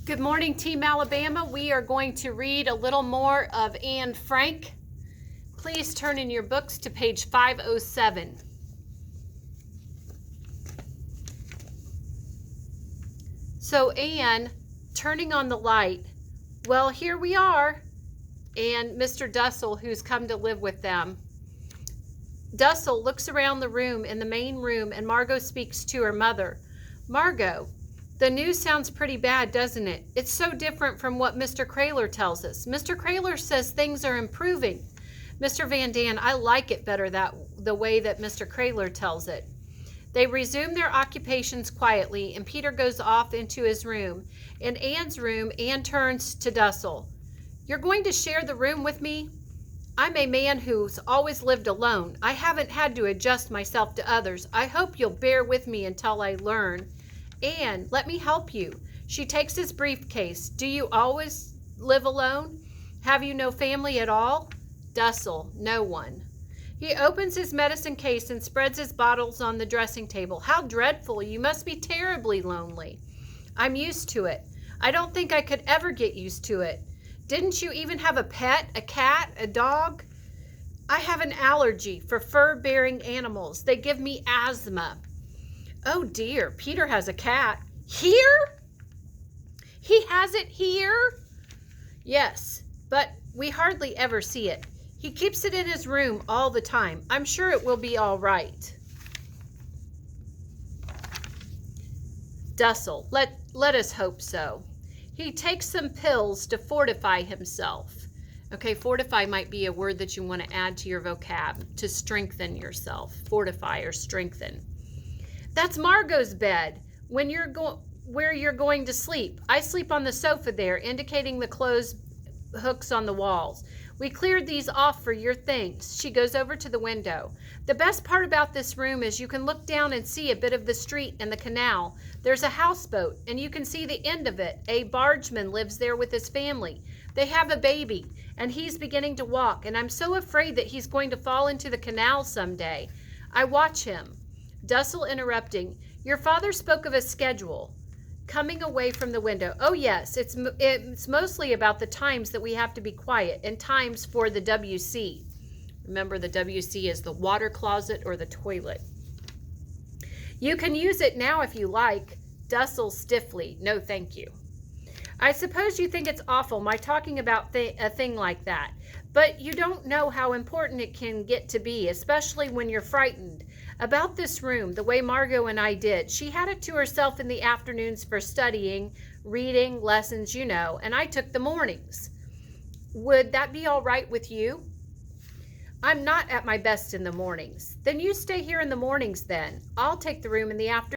Good morning, Team Alabama. We are going to read a little more of Anne Frank. Please turn in your books to page 507. So Anne, turning on the light. Well, here we are. And Mr. Dussel, who's come to live with them. Dussel looks around the room in the main room, and Margot speaks to her mother. Margot, the news sounds pretty bad, doesn't it? It's so different from what Mr. Kraler tells us. Mr. Kraler says things are improving. Mr. Van Dan, I like it better the way that Mr. Kraler tells it. They resume their occupations quietly, and Peter goes off into his room. In Anne's room, Anne turns to Dussel. You're going to share the room with me? I'm a man who's always lived alone. I haven't had to adjust myself to others. I hope you'll bear with me until I learn. Anne, let me help you. She takes his briefcase. Do you always live alone? Have you no family at all? Dussel, no one. He opens his medicine case and spreads his bottles on the dressing table. How dreadful. You must be terribly lonely. I'm used to it. I don't think I could ever get used to it. Didn't you even have a pet, a cat, a dog? I have an allergy for fur-bearing animals. They give me asthma. Oh dear, Peter has a cat. Here? He has it here? Yes, but we hardly ever see it. He keeps it in his room all the time. I'm sure it will be all right. Dussel, let us hope so. He takes some pills to fortify himself. Okay, fortify might be a word that you want to add to your vocab, to strengthen yourself. Fortify or strengthen. That's Margot's bed where you're going to sleep. I sleep on the sofa there, indicating the clothes hooks on the walls. We cleared these off for your things. She goes over to the window. The best part about this room is you can look down and see a bit of the street and the canal. There's a houseboat, and you can see the end of it. A bargeman lives there with his family. They have a baby, and he's beginning to walk, and I'm so afraid that he's going to fall into the canal someday. I watch him. Dussel interrupting. Your father spoke of a schedule. Coming away from the window. Oh yes, it's mostly about the times that we have to be quiet and times for the WC. Remember, the WC is the water closet or the toilet. You can use it now if you like. Dussel stiffly. No, thank you. I suppose you think it's awful my talking about a thing like that, but you don't know how important it can get to be, especially when you're frightened. About this room, the way Margot and I did, she had it to herself in the afternoons for studying, reading, lessons, you know, and I took the mornings. Would that be all right with you? I'm not at my best in the mornings. Then you stay here in the mornings then. I'll take the room in the afternoon.